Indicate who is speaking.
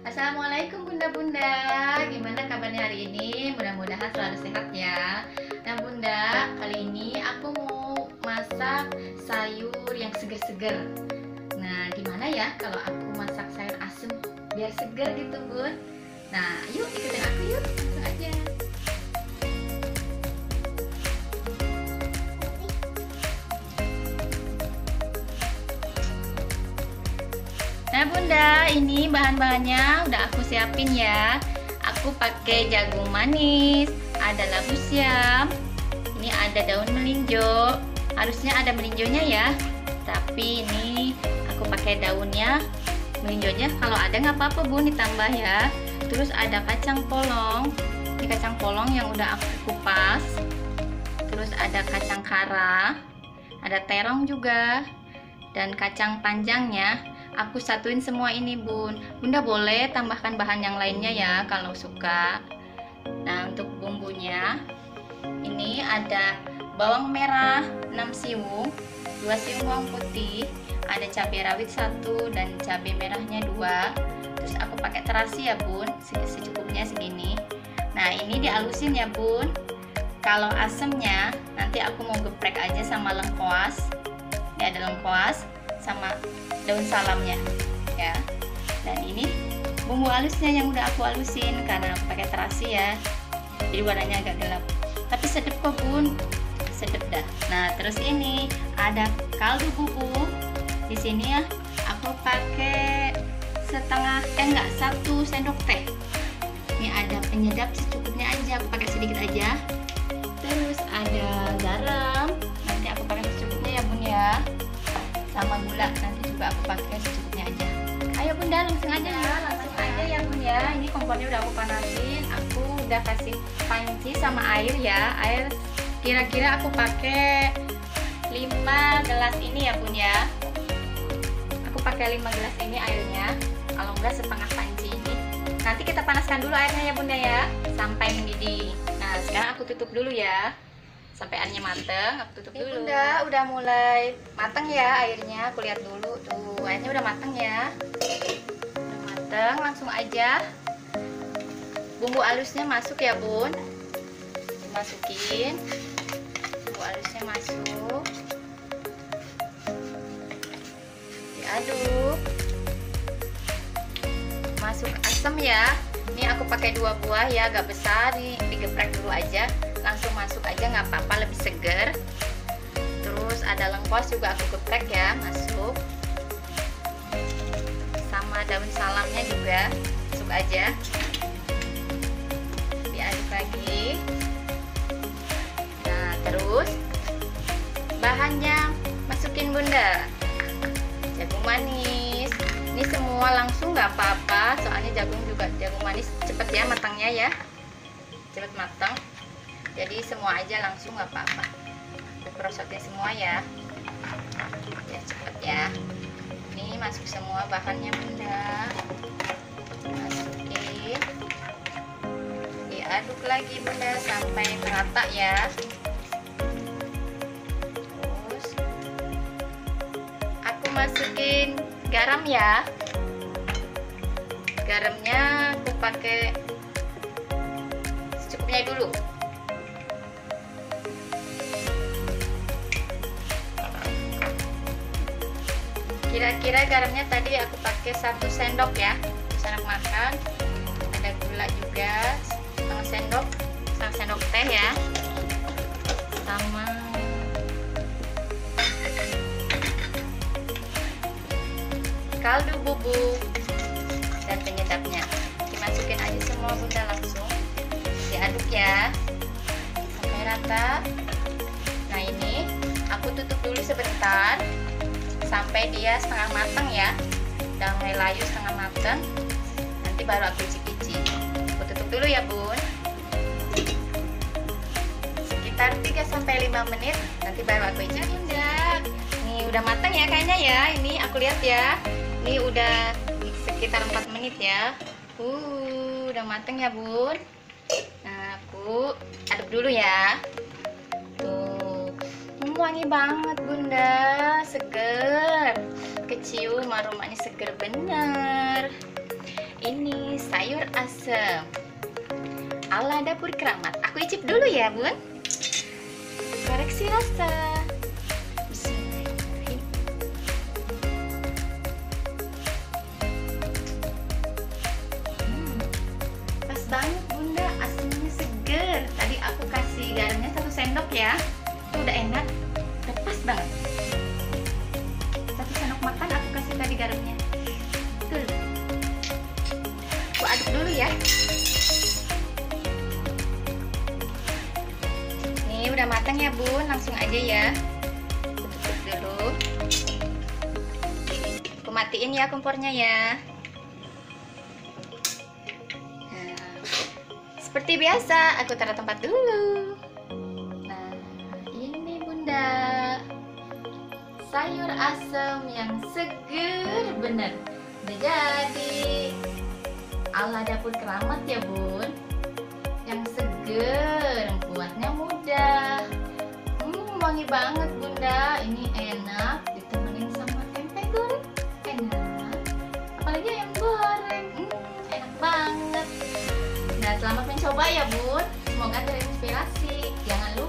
Speaker 1: Assalamualaikum bunda-bunda, gimana kabarnya hari ini? Mudah-mudahan selalu sehat ya. Nah bunda, kali ini aku mau masak sayur yang seger-seger. Nah gimana ya kalau aku masak sayur asem biar seger gitu bun? Nah yuk ikutin aku yuk, langsung aja. Nah bunda, ini bahan-bahannya udah aku siapin ya. Aku pakai jagung manis, ada labu siam, ini ada daun melinjo. Harusnya ada melinjonya ya, tapi ini aku pakai daunnya. Melinjonya kalau ada nggak apa-apa bun, ditambah ya. Terus ada kacang polong, ini kacang polong yang udah aku kupas. Terus ada kacang kara, ada terong juga, dan kacang panjangnya. Aku satuin semua ini bun. Bunda boleh tambahkan bahan yang lainnya ya kalau suka. Nah untuk bumbunya, ini ada bawang merah 6 siung, 2 siung bawang putih, ada cabai rawit 1 dan cabai merahnya 2. Terus aku pakai terasi ya bun, secukupnya segini. Nah ini dihalusin ya bun. Kalau asemnya nanti aku mau geprek aja sama lengkuas. Ini ada lengkuas sama daun salamnya ya. Dan ini bumbu halusnya yang udah aku halusin karena aku pakai terasi ya, jadi warnanya agak gelap tapi sedep kok bun, sedep dah. Nah terus ini ada kaldu bubuk. Di sini ya aku pakai setengah, enggak, 1 sendok teh. Ini ada penyedap secukupnya aja, aku pakai sedikit aja. Terus ada garam, nanti aku pakai secukupnya ya bun ya, sama gula nanti juga aku pakai secukupnya aja. Ayo bunda langsung aja ya, langsung aja ya bun ya. Ini kompornya udah aku panasin, aku udah kasih panci sama air ya. Air kira-kira aku pakai 5 gelas ini ya bun ya. Aku pakai 5 gelas ini airnya, kalau enggak setengah panci ini. Nanti kita panaskan dulu airnya ya bunda ya, sampai mendidih. Nah sekarang aku tutup dulu ya, sampai airnya mateng. Aku tutup dulu. Bunda udah mulai mateng ya airnya, aku lihat dulu tuh airnya udah mateng ya. Udah mateng, langsung aja bumbu halusnya masuk ya bun, dimasukin. Bumbu halusnya masuk, diaduk. Masuk asam ya, ini aku pakai 2 buah ya, agak besar nih, digeprek dulu aja. Langsung masuk aja nggak apa-apa, lebih seger. Terus ada lengkuas juga aku geprek ya, masuk. Sama daun salamnya juga masuk aja. Diaduk lagi. Nah terus bahannya masukin bunda. Jagung manis. Ini semua langsung nggak apa-apa, soalnya jagung manis cepet ya matangnya ya, cepet matang. Jadi semua aja langsung nggak apa-apa, diprosotin semua ya, biar cepet ya. Ini masuk semua bahannya bunda, masukin, diaduk lagi bunda sampai merata ya. Terus aku masukin garam ya. Garamnya aku pakai secukupnya dulu. Kira-kira garamnya tadi aku pakai 1 sendok ya, 1 sendok makan. Ada gula juga setengah sendok teh ya, sama kaldu bubuk dan penyedapnya. Dimasukin aja semua bunda, langsung diaduk ya sampai rata. Nah ini aku tutup dulu sebentar sampai dia setengah matang ya, udah mulai layu setengah matang. Nanti baru aku icip-icip. Aku tutup dulu ya bun, sekitar 3-5 menit, nanti baru aku icip bunda. Ini udah matang ya kayaknya ya, ini aku lihat ya, ini udah sekitar 4 menit ya. Udah matang ya bun. Nah aku aduk dulu ya. Tuh wangi banget bunda, seger, kecium aromanya seger bener. Ini sayur asem ala dapur keramat. Aku icip dulu ya, Bun. Koreksi rasa. Bismillahirrahmanirrahim. Pas banget, Bunda. Asamnya seger. Tadi aku kasih garamnya 1 sendok ya. Itu udah enak. Udah pas banget. 1 sendok makan aku kasih tadi garamnya. Tuh. Aku aduk dulu ya. Ini udah matang ya, Bun. Langsung aja ya. Tutup dulu. Aku matiin ya kompornya ya. Nah, seperti biasa, aku taruh tempat dulu. Nah, ini Bunda. Sayur asem yang seger bener. Udah jadi. Ala dapur keramat ya, Bun. Yang seger, buatnya mudah. Wangi banget, Bunda. Ini enak ditemenin sama tempe goreng. Enak. Apalagi ayam goreng. Enak banget. Nah, selamat mencoba ya, Bun. Semoga terinspirasi. Jangan lupa